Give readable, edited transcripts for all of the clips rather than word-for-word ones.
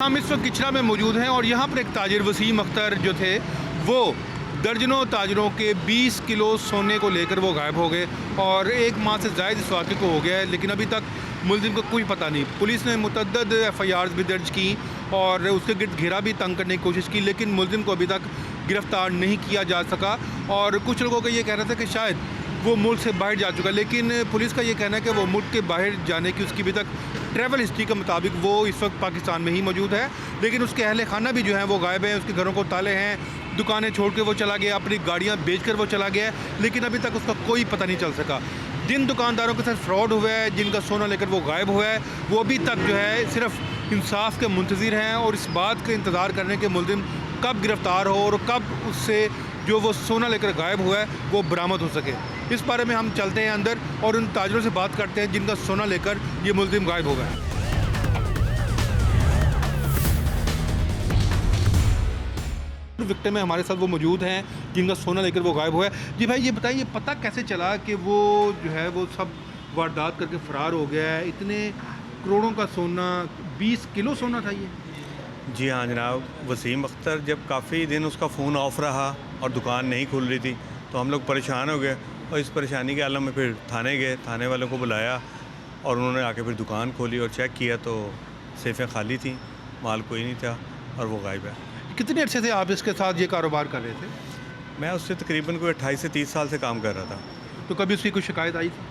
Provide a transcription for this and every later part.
हम इस वक्त किचरा में मौजूद हैं और यहाँ पर एक ताजिर वसीम अख्तर जो थे वो दर्जनों ताजरों के 20 किलो सोने को लेकर वो गायब हो गए और एक माह से ज़ायद इस वाक़े को हो गया है, लेकिन अभी तक मुलजिम को कोई पता नहीं। पुलिस ने मुतअद्दिद FIRs भी दर्ज की और उसके गिर्द घेरा भी तंग करने की कोशिश की, लेकिन मुलजिम को अभी तक गिरफ़्तार नहीं किया जा सका। और कुछ लोगों का ये कहना था कि शायद वो मुल्क से बाहर जा चुका, लेकिन पुलिस का ये कहना है कि वो मुल्क के बाहर जाने की उसकी अभी तक ट्रैवल हिस्ट्री के मुताबिक वो इस वक्त पाकिस्तान में ही मौजूद है, लेकिन उसके अहल खाना भी जो हैं वो गायब हैं। उसके घरों को ताले हैं, दुकानें छोड़ के वो चला गया, अपनी गाड़ियाँ बेच कर वो चला गया, लेकिन अभी तक उसका कोई पता नहीं चल सका। जिन दुकानदारों के साथ फ्रॉड हुआ है, जिनका सोना लेकर वो गायब हुआ है, वो अभी तक जो है सिर्फ इंसाफ के मुंतज़िर हैं और इस बात का इंतज़ार करने के मुलजिम कब गिरफ़्तार हो और कब उससे जो वो सोना लेकर गायब हुआ है वो बरामद हो सके। इस बारे में हम चलते हैं अंदर और उन ताजरों से बात करते हैं जिनका सोना लेकर ये मुलजिम गायब हो गया। विक्टिम में हमारे साथ वो मौजूद हैं जिनका सोना लेकर वो गायब हुआ है। जी भाई, ये बताइए पता कैसे चला कि वो जो है वो सब वारदात करके फ़रार हो गया है? इतने करोड़ों का सोना, 20 किलो सोना था ये? जी हाँ जनाब, वसीम अख्तर जब काफ़ी दिन उसका फ़ोन ऑफ रहा और दुकान नहीं खुल रही थी तो हम लोग परेशान हो गए और इस परेशानी के आलम में फिर थाने गए, थाने वालों को बुलाया और उन्होंने आके फिर दुकान खोली और चेक किया तो सेफ़ें खाली थी, माल कोई नहीं था और वो गायब है। कितने अर्से से आप इसके साथ ये कारोबार कर रहे थे? मैं उससे तकरीबन कोई 28 से 30 साल से काम कर रहा था। तो कभी उसकी कोई शिकायत आई थी?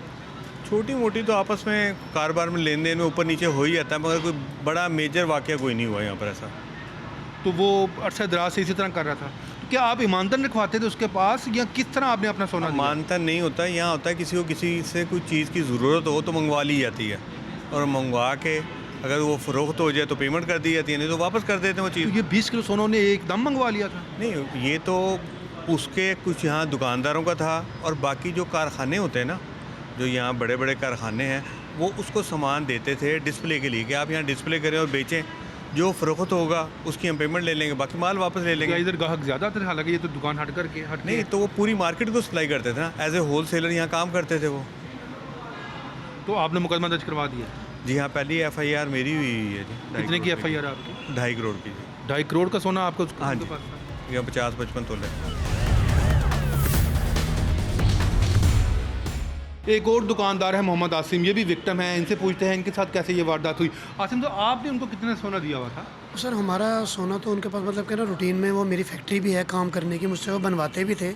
छोटी मोटी तो आपस में कारोबार में लेन देन में ऊपर नीचे हो ही जाता है, मगर कोई बड़ा मेजर वाक़या कोई नहीं हुआ यहाँ पर ऐसा। तो वो अरसा दराज से इसी तरह कर रहा था। तो क्या आप ईमानदार रखवाते थे उसके पास या किस तरह आपने अपना सोना दिया? मानता नहीं होता, यहाँ होता है किसी को किसी से कोई चीज़ की ज़रूरत हो तो मंगवा ली जाती है और मंगवा के अगर वो फ़रोख्त हो जाए तो पेमेंट कर दी जाती है, नहीं तो वापस कर देते हैं वो चीज़। तो ये 20 किलो सोना ने एकदम मंगवा लिया था? नहीं, ये तो उसके कुछ यहाँ दुकानदारों का था और बाकी जो कारखाने होते हैं ना, जो यहाँ बड़े बड़े कारखाने हैं, वो उसको सामान देते थे डिस्प्ले के लिए कि आप यहाँ डिस्प्ले करें और बेचें, जो फ़रोख्त होगा उसकी हम पेमेंट ले लेंगे, बाकी माल वापस ले लेंगे। इधर ग्राहक ज़्यादा थे, हालांकि ये तो दुकान हट नहीं, तो वो पूरी मार्केट को सप्लाई करते थे ना, एज ए होल सेलर यहाँ काम करते थे वो। तो आपने मुकदमा दर्ज करवा दिया? जी हाँ, पहली FIR मेरी हुई है जी। कितने की FIR आपकी? 2.5 करोड़ की जी। 2.5 करोड़ का सोना आपको हाँ उसके जी, पास था? या 50-55 तोले। एक और दुकानदार है मोहम्मद आसिम, ये भी विक्टिम है, इनसे पूछते हैं इनके साथ कैसे ये वारदात हुई। आसिम, तो आपने उनको कितना सोना दिया हुआ था? सर हमारा सोना तो उनके पास मतलब कि ना रूटीन में वो मेरी फैक्ट्री भी है काम करने की, मुझसे वो बनवाते भी थे।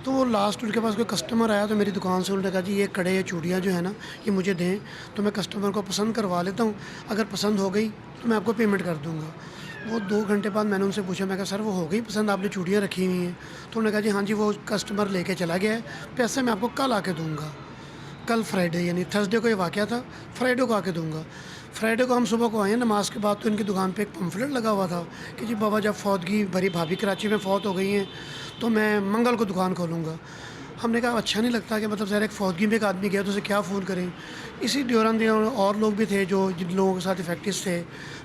तो वो लास्ट उनके पास कोई कस्टमर आया तो मेरी दुकान से उन्होंने कहा जी ये कड़े या चूड़ियाँ जो है ना ये मुझे दें, तो मैं कस्टमर को पसंद करवा लेता हूँ, अगर पसंद हो गई तो मैं आपको पेमेंट कर दूँगा। वो 2 घंटे बाद मैंने उनसे पूछा, मैं कहा सर वो हो गई पसंद, आपने चूड़ियाँ रखी हुई हैं? तो उन्होंने कहा जी हाँ जी, वो कस्टमर लेके चला गया है, पैसे मैं आपको कल आके दूँगा। कल फ्राइडे यानी थर्सडे को ये वाक़या था, फ्राइडे को आके दूँगा। फ्राइडे को हम सुबह को आए नमाज के बाद, तो इनकी दुकान पे एक पम्फलेट लगा हुआ था कि जी बाबा जब फौतगी भरी भाभी कराची में फ़ौत हो गई हैं तो मैं मंगल को दुकान खोलूँगा। हमने कहा अच्छा नहीं लगता कि मतलब ज़रा एक फौतगी में एक आदमी गया तो उसे क्या फ़ोन करें। इसी दौरान और लोग भी थे जो जिन लोगों के साथ इफेक्टिव थे,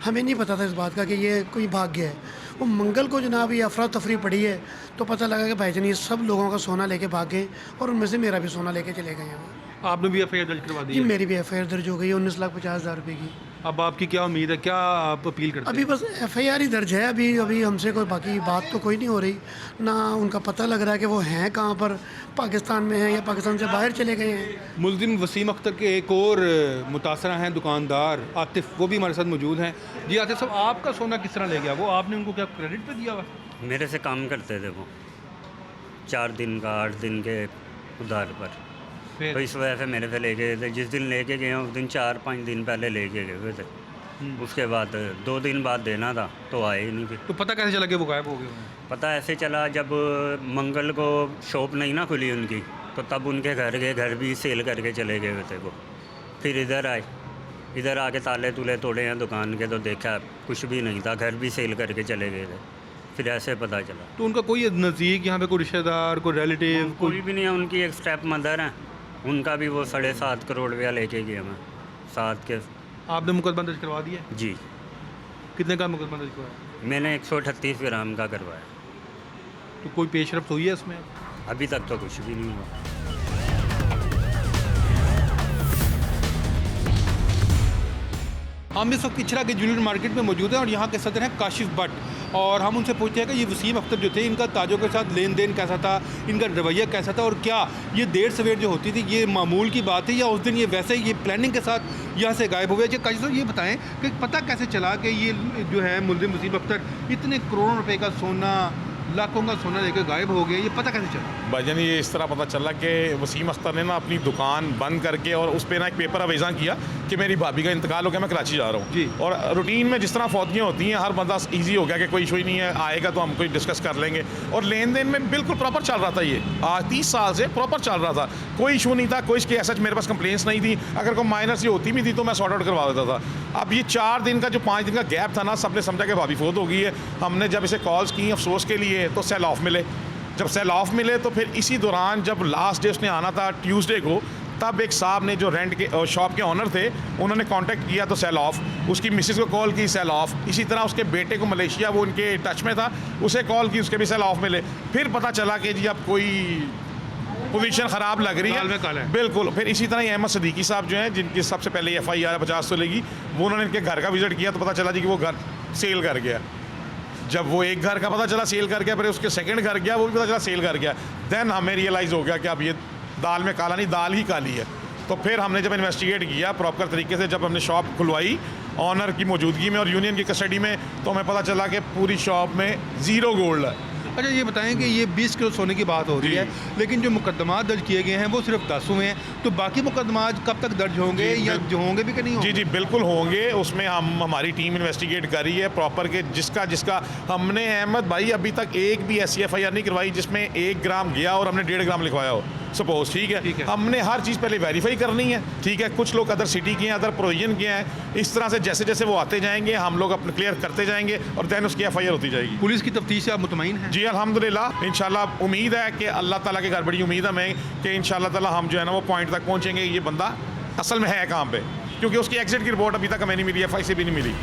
हमें नहीं पता था इस बात का कि ये कोई भाग गया है। वो मंगल को जनाब ये अफरा तफरी पड़ी है तो पता लगा कि भाईजान ये सब लोगों का सोना लेके भाग गए और उनमें से मेरा भी सोना लेके चले गए हैं। आपने भी FIR दर्ज करवा दी जी है? मेरी भी FIR दर्ज हो गई है 19,50,000 रुपये की। अब आपकी क्या उम्मीद है, क्या आप अपील करते अभी हैं? बस FIR ही दर्ज है, अभी हमसे कोई बाकी बात तो कोई नहीं हो रही, ना उनका पता लग रहा है कि वो हैं कहाँ पर, पाकिस्तान में हैं या पाकिस्तान से बाहर चले गए हैं। मुलजिम वसीम अख्तर के एक और मुतासरा हैं दुकानदार आतिफ, वो भी हमारे साथ मौजूद हैं। जी आतिफ साहब, आपका सोना किस तरह ले गया? वो आपने उनको क्या क्रेडिट पे दिया हुआ? मेरे से काम करते थे वो 4 दिन का 8 दिन के उधार पर, तो इस वजह से मेरे से ले गए थे। जिस दिन लेके गए उस दिन 4-5 दिन पहले लेके गए हुए थे, उसके बाद 2 दिन बाद देना था तो आए ही नहीं थे। तो पता कैसे चला कि वो गायब हो गए? पता ऐसे चला जब मंगल को शॉप नहीं ना खुली उनकी, तो तब उनके घर गए, घर भी सेल करके चले गए हुए थे वो। फिर इधर आए, इधर आके ताले तुले तोड़े हैं दुकान के तो देखा कुछ भी नहीं था, घर भी सेल करके चले गए थे। फिर ऐसे पता चला। तो उनका कोई नज़दीक यहाँ पे कोई रिश्तेदार, कोई रिलेटिव? कोई भी नहीं है। उनकी एक स्टेप मदर है, उनका भी वो 7.5 करोड़ रुपया लेके गया मैं 7 के। आपने मुकदमा दर्ज करवा दिया? जी, कितने का मुकदमा दर्ज करवाया? मैंने 138 ग्राम का करवाया। तो कोई पेशरफ हुई है इसमें? अभी तक तो कुछ भी नहीं हुआ। हम इस वक्त इचरा के ज्वेलरी मार्केट में मौजूद हैं और यहाँ के सदर हैं काशिफ भट्ट, और हम उनसे पूछते हैं कि ये वसीम अख्तर जो थे, इनका ताजों के साथ लेन देन कैसा था, इनका रवैया कैसा था, और क्या ये देर सवेर जो होती थी ये मामूल की बात है या उस दिन ये वैसे ही ये प्लानिंग के साथ यहाँ से गायब हुए। काशिफ साहब ये बताएं कि पता कैसे चला कि ये जो है मुलजिम वसीम अख्तर इतने करोड़ों रुपए का सोना, लाखों का सोना लेकर गायब हो गया, ये पता कैसे चला? भाईजान ये इस तरह पता चला कि वसीम अख्तर ने ना अपनी दुकान बंद करके और उस पर ना एक पेपर अवेज़ा किया कि मेरी भाभी का इंतकाल हो गया, मैं कराची जा रहा हूँ जी। और रूटीन में जिस तरह फौतियाँ होती हैं हर बंदा इजी हो गया कि कोई इशू ही नहीं है, आएगा तो हम कोई डिस्कस कर लेंगे। और लेन देन में बिल्कुल प्रॉपर चल रहा था, ये आज 30 साल से प्रॉपर चल रहा था, कोई इशू नहीं था, कोई इसकी ऐसा मेरे पास कंप्लेंट्स नहीं थी। अगर कोई माइनर सी होती भी थी तो मैं सॉर्ट आउट करवा देता था। अब ये 4 दिन का जो 5 दिन का गैप था ना, सबने समझा कि भाभी फोत हो गई है। हमने जब इसे कॉल्स की अफसोस के लिए तो सेल ऑफ मिले, जब सेल ऑफ मिले तो फिर इसी दौरान जब लास्ट डे उसने आना था ट्यूसडे को, तब एक साहब ने जो रेंट के शॉप के ऑनर थे उन्होंने कांटेक्ट किया तो सेल ऑफ, उसकी मिसेस को कॉल की सेल ऑफ, इसी तरह उसके बेटे को मलेशिया वो उनके टच में था उसे कॉल की, उसके भी सेल ऑफ मिले। फिर पता चला कि जी अब कोई पोजीशन ख़राब लग रही काल में काल है है। बिल्कुल। फिर इसी तरह अहमद सदीकी साहब जो हैं जिनकी सबसे पहले FIR 50 लगी, वो उन्होंने इनके घर का विजिट किया तो पता चला जी कि वो घर सेल कर गया। जब वो एक घर का पता चला सेल कर गया, फिर उसके सेकंड घर गया, वो भी पता चला सेल कर गया। देन हमें रियलाइज़ हो गया कि अब ये दाल में काला नहीं, दाल ही काली है। तो फिर हमने जब इन्वेस्टिगेट किया प्रॉपर तरीके से, जब हमने शॉप खुलवाई ऑनर की मौजूदगी में और यूनियन की कस्टडी में, तो हमें पता चला कि पूरी शॉप में ज़ीरो गोल्ड है। अच्छा ये बताएं कि ये 20 किलो सोने की बात हो रही जी। है, लेकिन जो मुकदमा दर्ज किए गए हैं वो सिर्फ 10 हुए हैं, तो बाकी मुकदमा कब तक दर्ज होंगे जी, या जो होंगे भी कि नहीं होंगे? जी बिल्कुल होंगे। उसमें हमारी टीम इन्वेस्टिगेट कर रही है प्रॉपर के जिसका हमने अहमद भाई अभी तक एक भी ऐसी FIR नहीं करवाई जिसमें 1 ग्राम गया और हमने 1.5 ग्राम लिखवाया हो सपोज, ठीक है। हमने हर चीज़ पहले वेरीफाई करनी है, ठीक है। कुछ लोग अदर सिटी के हैं, अदर प्रोविजन के हैं, इस तरह से जैसे जैसे वो आते जाएंगे हम लोग अपने क्लियर करते जाएंगे और दैन उसकी FIR होती जाएगी। पुलिस की तफ्तीश से आप मुतमईन हैं? जी अल्हम्दुलिल्लाह, इंशाल्लाह उम्मीद है कि अल्लाह ताला के घर बड़ी उम्मीद है हमें कि इंशाल्लाह ताला हम जो है ना वो पॉइंट तक पहुँचेंगे, ये बंदा असल में है कहाँ पे, क्योंकि उसकी एग्जिट की रिपोर्ट अभी तक हमें नहीं मिली, FI से भी नहीं मिली।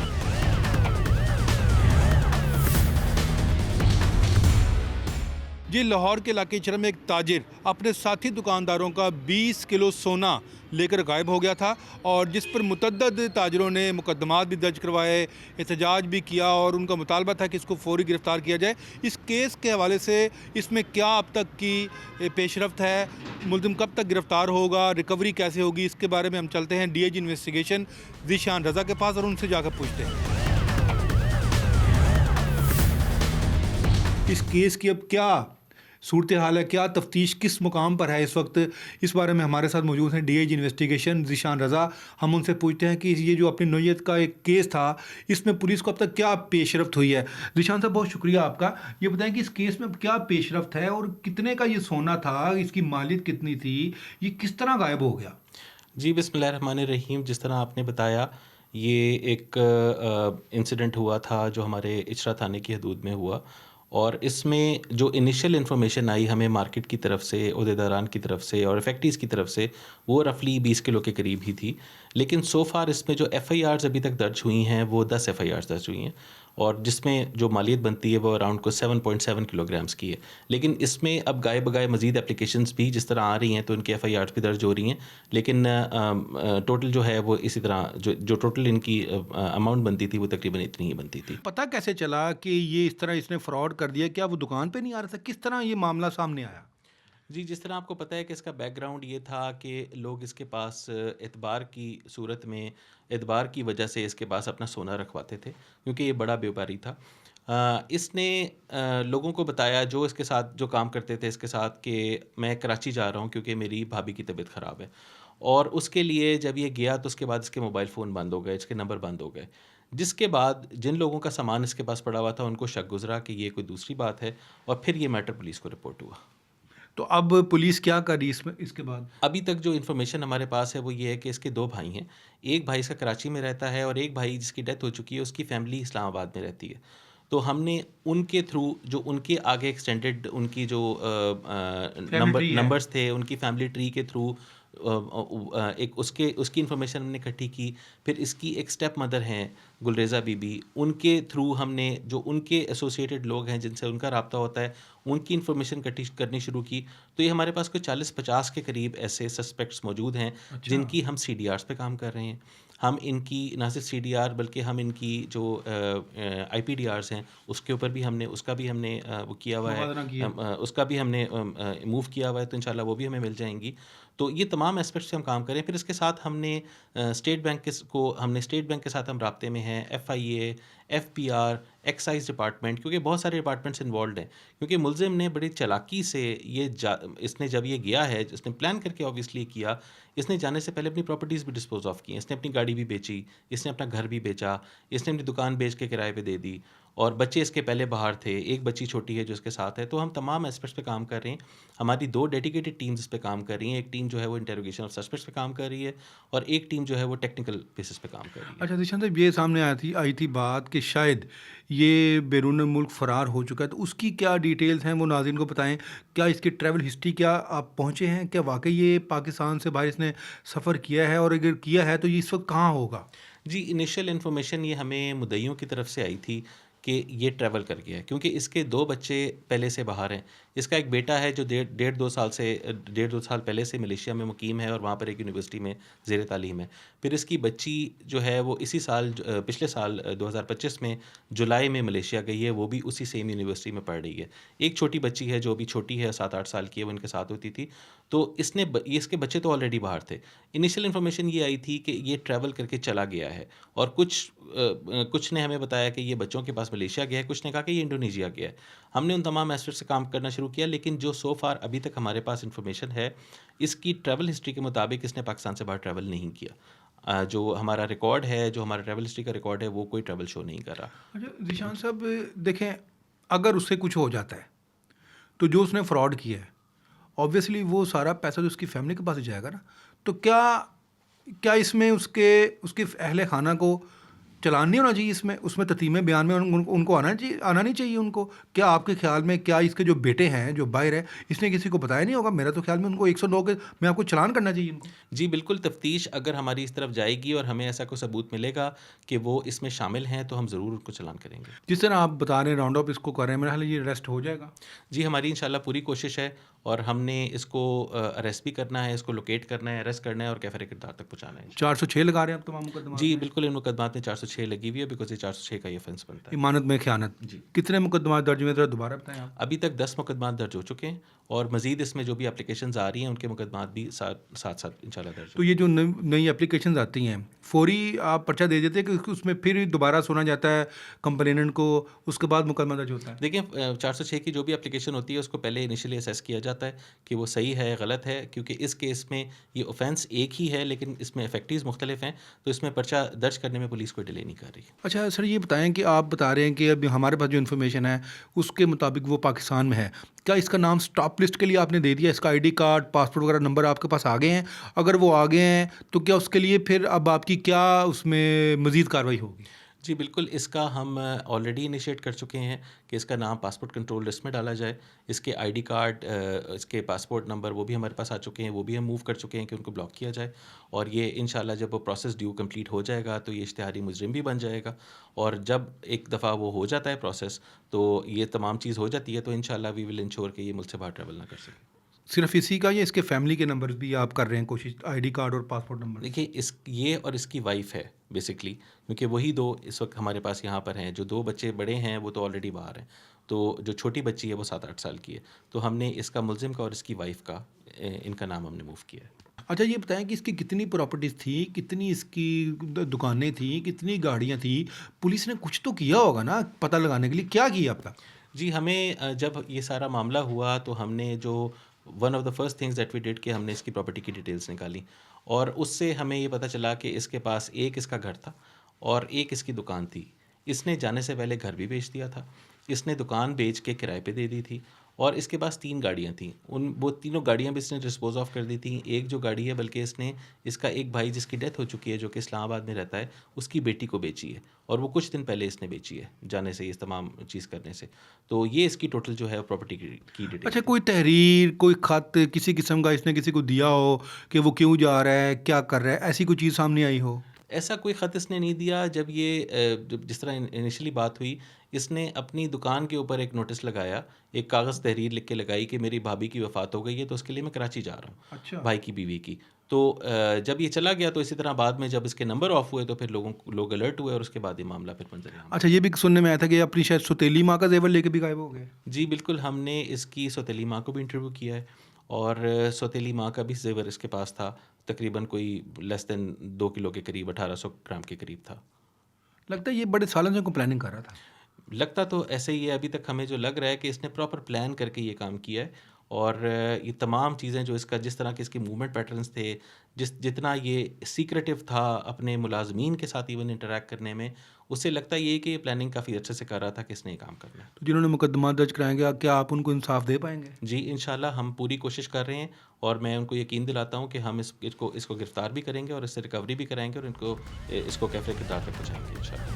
जी लाहौर के इलाके इचरा में एक ताजिर अपने साथी दुकानदारों का 20 किलो सोना लेकर गायब हो गया था, और जिस पर मुतद्दद ताजरों ने मुकदमात भी दर्ज करवाए, एहतजाज भी किया और उनका मुतालबा था कि इसको फौरी गिरफ़्तार किया जाए। इस केस के हवाले से इसमें क्या अब तक की पेशरफ्त है, मुलजिम कब तक गिरफ़्तार होगा, रिकवरी कैसे होगी, इसके बारे में हम चलते हैं DIG इन्वेस्टिगेशन ज़ीशान रज़ा के पास और उनसे जाकर पूछते हैं इस केस की अब क्या सूरत हाल है, क्या तफ्तीश किस मुकाम पर है इस वक्त। इस बारे में हमारे साथ मौजूद हैं DIG इन्वेस्टिगेशन ज़ीशान रज़ा। हम उनसे पूछते हैं कि ये जो अपनी नौयत का एक केस था, इसमें पुलिस को अब तक क्या पेशरफ्त हुई है। ज़ीशान साहब बहुत शुक्रिया आपका। ये बताएं कि इस केस में क्या पेशरफ्त है और कितने का ये सोना था, इसकी मालियत कितनी थी, ये किस तरह गायब हो गया? जी बिस्मिल्लाहिर्रहमानिर्रहीम। जिस तरह आपने बताया, ये एक इंसिडेंट हुआ था जो हमारे इचरा थाने की हदूद में हुआ, और इसमें जो इनिशियल इन्फॉर्मेशन आई हमें मार्केट की तरफ से, ओहदेदारान की तरफ से और इफेक्टिव्स की तरफ से, वो रफली 20 किलो के करीब ही थी। लेकिन सो फार इसमें जो FIRs अभी तक दर्ज हुई हैं वो 10 FIRs दर्ज हुई हैं, और जिसमें जो मालियत बनती है वो अराउंड को 7.7 किलोग्राम्स की है। लेकिन इसमें अब गाय बगाए मज़ीद एप्लीकेशंस भी जिस तरह आ रही हैं तो उनकी FIRs भी दर्ज हो रही हैं, लेकिन टोटल जो है वो इसी तरह जो टोटल इनकी अमाउंट बनती थी वो तकरीबन इतनी ही बनती थी। पता कैसे चला कि ये इस तरह इसने फ्रॉड कर दिया? क्या वो दुकान पे नहीं आ रहा था? किस तरह ये मामला सामने आया? जी, जिस तरह आपको पता है कि इसका बैकग्राउंड ये था कि लोग इसके पास एतबार की सूरत में, एतबार की वजह से इसके पास अपना सोना रखवाते थे, क्योंकि ये बड़ा व्यापारी था। इसने लोगों को बताया जो इसके साथ जो काम करते थे इसके साथ कि मैं कराची जा रहा हूँ क्योंकि मेरी भाभी की तबीयत ख़राब है, और उसके लिए जब ये गया तो उसके बाद इसके मोबाइल फ़ोन बंद हो गए, इसके नंबर बंद हो गए, जिसके बाद जिन लोगों का सामान इसके पास पड़ा हुआ था उनको शक गुजरा कि ये कोई दूसरी बात है, और फिर ये मैटर पुलिस को रिपोर्ट हुआ। तो अब पुलिस क्या कर रही इसमें इसके बाद? अभी तक जो इन्फॉर्मेशन हमारे पास है वो ये है कि इसके 2 भाई हैं। एक भाई इसका कराची में रहता है और एक भाई जिसकी डेथ हो चुकी है उसकी फैमिली इस्लामाबाद में रहती है। तो हमने उनके थ्रू जो उनके आगे एक्सटेंडेड उनकी जो नंबर्स थे, उनकी फैमिली ट्री के थ्रू एक उसकी इन्फॉर्मेशन हमने इकट्ठी की। फिर इसकी एक स्टेप मदर हैं गुलरेज़ा बीबी, उनके थ्रू हमने जो उनके एसोसिएटेड लोग हैं जिनसे उनका रब्ता होता है उनकी इन्फॉर्मेशन इकट्ठी करनी शुरू की। तो ये हमारे पास कोई 40-50 के करीब ऐसे सस्पेक्ट्स मौजूद हैं जिनकी हम CDRs पे काम कर रहे हैं। हम इनकी ना सिर्फ CDR बल्कि हम इनकी जो IPDRs हैं उसका भी हमने वो किया हुआ मुबादला किया। है, उसका भी हमने मूव किया हुआ है, तो इंशाल्लाह वो भी हमें मिल जाएंगी। तो ये तमाम एस्पेक्ट्स से हम काम करें। फिर इसके साथ स्टेट बैंक के साथ हम राब्ते में हैं, FIA, FPR, एक्साइज डिपार्टमेंट, क्योंकि बहुत सारे डिपार्टमेंट्स इन्वॉल्व हैं। क्योंकि मुलजिम ने बड़ी चालाकी से इसने जब ये गया है, इसने प्लान करके ऑब्वियसली किया, इसने जाने से पहले अपनी प्रॉपर्टीज़ भी डिस्पोज ऑफ की, इसने अपनी गाड़ी भी बेची, इसने अपना घर भी बेचा, इसने अपनी दुकान बेच के किराए पे दे दी, और बच्चे इसके पहले बाहर थे, एक बच्ची छोटी है जो इसके साथ है। तो हम तमाम एस्पेक्ट्स पे काम कर रहे हैं। हमारी 2 डेडिकेटेड टीम्स इस पे काम कर रही हैं। एक टीम जो है वो इंटरोगेशन ऑफ सस्पेक्ट्स पे काम कर रही है, और एक टीम जो है वो टेक्निकल बेसिस पे काम कर रही है। अच्छा दिशांत साहब, ये सामने आई थी बात कि शायद ये बैरून मुल्क फ़रार हो चुका है, तो उसकी क्या डिटेल्स हैं वो नाज़रीन को बताएं। क्या इसकी ट्रैवल हिस्ट्री, क्या आप पहुँचे हैं, क्या वाकई ये पाकिस्तान से बाहर इसने सफ़र किया है, और अगर किया है तो ये इस वक्त कहाँ होगा? जी, इनिशियल इन्फॉर्मेशन ये हमें मुद्दइयों की तरफ से आई थी कि ये ट्रैवल कर गया है, क्योंकि इसके 2 बच्चे पहले से बाहर हैं। इसका एक बेटा है जो डेढ़ दो साल पहले से मलेशिया में मुकीम है और वहाँ पर एक यूनिवर्सिटी में ज़ेर तालीम है। फिर इसकी बच्ची जो है वो पिछले साल 2025 में जुलाई में मलेशिया गई है, वो भी उसी सेम यूनिवर्सिटी में पढ़ रही है। एक छोटी बच्ची है जो अभी छोटी है, 7-8 साल की है, वो इनके साथ होती थी। तो इसके बच्चे तो ऑलरेडी बाहर थे। इनिशियल इन्फॉर्मेशन ये आई थी कि ये ट्रैवल करके चला गया है, और कुछ ने हमें बताया कि ये बच्चों के पास मलेशिया गया है, कुछ ने कहा कि ये इंडोनेशिया गया है। हमने उन तमाम एस्पेक्ट से काम करना शुरू किया, लेकिन जो सो फार अभी तक हमारे पास इन्फॉर्मेशन है, इसकी ट्रैवल हिस्ट्री के मुताबिक इसने पाकिस्तान से बाहर ट्रैवल नहीं किया। जो हमारा रिकॉर्ड है, जो हमारा ट्रैवल हिस्ट्री का रिकॉर्ड है, वो कोई ट्रैवल शो नहीं कर रहा। अच्छा दिशांत साहब, देखें, अगर उससे कुछ हो जाता है तो जो उसने फ्रॉड किया है, ऑब्वियसली वो सारा पैसा तो उसकी फैमिली के पास ही जाएगा ना। तो क्या इसमें उसके अहले खाना को चलान नहीं होना चाहिए? उसमें ततीमे बयान में उनको आना नहीं चाहिए उनको? क्या आपके ख्याल में, क्या इसके जो बेटे हैं जो बाहर है, इसने किसी को बताया नहीं होगा? मेरा तो ख्याल में उनको 109 के में आपको चलान करना चाहिए उनको। जी बिल्कुल, तफ्तीश अगर हमारी इस तरफ जाएगी और हमें ऐसा कोई सबूत मिलेगा कि वो इसमें शामिल हैं, तो हम ज़रूर उनको चलान करेंगे। जिस तरह आप बता रहे हैं राउंड अप इसको कर रहे हैं, मेरा ख्याल है ये अरेस्ट हो जाएगा। जी, हमारी इंशाल्लाह पूरी कोशिश है, और हमने इसको अरेस्ट भी करना है, इसको लोकेट करना है, अरेस्ट करना है और कैफरे किरदार तक पहुँचाना है। 406 लगा रहे हैं आप तमाम मुकदमा? जी बिल्कुल, इन मुकदमात में 406 लगी हुई है, बिकॉज ये 406 का ये ऑफेंस बनता है। इमानत में ख़यानत। जी। कितने मुकदमा दर्ज हुए, ज़रा दोबारा बताएं आप। अभी तक 10 मुकदमात दर्ज हो चुके हैं, और मज़ीद इसमें जो भी एप्लीकेशंस आ रही हैं उनके मुकदमात भी साथ इंशाल्लाह दर्ज तो ये जो नई एप्लीकेशंस आती हैं, फौरी आप पर्चा दे देते हैं कि उसमें फिर दोबारा सुना जाता है कंप्लेनेंट को, उसके बाद मुकदमा दर्ज होता है? देखिए, 406 की जो भी एप्लीकेशन होती है उसको पहले इनिशियली असेस किया जाता है कि वो सही है, गलत है, क्योंकि इस केस में ये ऑफेंस एक ही है लेकिन इसमें इफेक्टिव्स मुख्तलिफ हैं, तो इसमें पर्चा दर्ज करने में पुलिस कोई डिले नहीं कर रही। अच्छा सर, ये बताएं कि आप बता रहे हैं कि अभी हमारे पास जो इन्फॉर्मेशन है उसके मुताबिक वो पाकिस्तान में है। क्या इसका नाम स्टॉप लिस्ट के लिए आपने दे दिया? इसका ID कार्ड, पासपोर्ट वगैरह नंबर आपके पास आ गए हैं? अगर वो आ गए हैं तो क्या उसके लिए फिर अब आपकी क्या उसमें मज़ीद कार्रवाई होगी? जी बिल्कुल, इसका हम ऑलरेडी इनिशिएट कर चुके हैं कि इसका नाम पासपोर्ट कंट्रोल लिस्ट में डाला जाए। इसके ID कार्ड, इसके पासपोर्ट नंबर वो भी हमारे पास आ चुके हैं, वो भी हम मूव कर चुके हैं कि उनको ब्लॉक किया जाए। और ये इंशाल्लाह जब वो प्रोसेस ड्यू कंप्लीट हो जाएगा तो ये इश्तिहारी मुजरिम भी बन जाएगा, और जब एक दफ़ा वो हो जाता है प्रोसेस, तो ये तमाम चीज़ हो जाती है, तो इंशाल्लाह वी विल इंश्योर कि ये मुल्क से बाहर ट्रैवल ना कर सके। सिर्फ इसी का या इसके फैमिली के नंबर भी आप कर रहे हैं कोशिश, ID कार्ड और पासपोर्ट नंबर? देखिए, ये और इसकी वाइफ है बेसिकली, क्योंकि वही 2 इस वक्त हमारे पास यहाँ पर हैं। जो 2 बच्चे बड़े हैं वो तो ऑलरेडी बाहर हैं, तो जो छोटी बच्ची है वो 7-8 साल की है। तो हमने इसका मुलजिम का और इसकी वाइफ का, इनका नाम हमने मूव किया है। अच्छा ये बताएं कि इसकी कितनी प्रॉपर्टीज़ थी, कितनी इसकी दुकानें थी, कितनी गाड़ियाँ थी? पुलिस ने कुछ तो किया होगा ना पता लगाने के लिए, क्या किया अब तक? जी, हमें जब ये सारा मामला हुआ तो हमने जो one of the first things that we did कि हमने इसकी प्रॉपर्टी की डिटेल्स निकाली, और उससे हमें ये पता चला कि इसके पास एक इसका घर था और एक इसकी दुकान थी। इसने जाने से पहले घर भी बेच दिया था, इसने दुकान बेच के किराए पे दे दी थी, और इसके पास 3 गाड़ियाँ थीं। वो तीनों गाड़ियाँ भी इसने डिस्पोज ऑफ कर दी थी। एक जो गाड़ी है, बल्कि इसने इसका एक भाई जिसकी डेथ हो चुकी है, जो कि इस्लामाबाद में रहता है, उसकी बेटी को बेची है, और वो कुछ दिन पहले इसने बेची है जाने से, इस तमाम चीज़ करने से। तो ये इसकी टोटल जो है प्रॉपर्टी की डिटेल। अच्छा, कोई तहरीर, कोई ख़त किसी किस्म का इसने किसी को दिया हो कि वो क्यों जा रहा है, क्या कर रहा है, ऐसी कोई चीज़ सामने आई हो? ऐसा कोई ख़त इसने नहीं दिया। जब ये जब जिस तरह इनिशियली बात हुई, इसने अपनी दुकान के ऊपर एक नोटिस लगाया, एक कागज़ तहरीर लिख के लगाई कि मेरी भाभी की वफ़ात हो गई है, तो उसके लिए मैं कराची जा रहा हूँ, अच्छा। भाई की बीवी की। तो जब ये चला गया तो इसी तरह बाद में जब इसके नंबर ऑफ हुए तो फिर लोग अलर्ट हुए और उसके बाद ये मामला फिर मंजर आम। अच्छा, ये भी सुनने में आया था कि अपनी शायद सौतेली माँ का जेवर लेके भी गायब हो गए। जी बिल्कुल, हमने इसकी सौतेली माँ को भी इंटरव्यू किया है और सौतेली माँ का भी जेवर इसके पास था, तकरीबन कोई लेस दैन 2 किलो के करीब, 1800 ग्राम के करीब था। लगता है ये बड़े सालों से प्लानिंग कर रहा था। लगता तो ऐसे ही है, अभी तक हमें जो लग रहा है कि इसने प्रॉपर प्लान करके ये काम किया है और ये तमाम चीज़ें जो इसका जिस तरह के इसके मूवमेंट पैटर्न्स थे, जितना ये सीक्रेटिव था अपने मुलाजमीन के साथ इवन इंटरेक्ट करने में, उससे लगता ये है कि ये प्लानिंग काफ़ी अच्छे से कर रहा था कि इसने ये काम करना है। तो जिन्होंने मुकदमा दर्ज कराएंगे, क्या आप उनको इंसाफ दे पाएंगे? जी इंशाल्लाह हम पूरी कोशिश कर रहे हैं और मैं उनको यकीन दिलाता हूँ कि हम इसको गिरफ़्तार भी करेंगे और इससे रिकवरी भी कराएंगे और इसको कैफ़े किरदार तक पहुँचाएंगे इंशाल्लाह।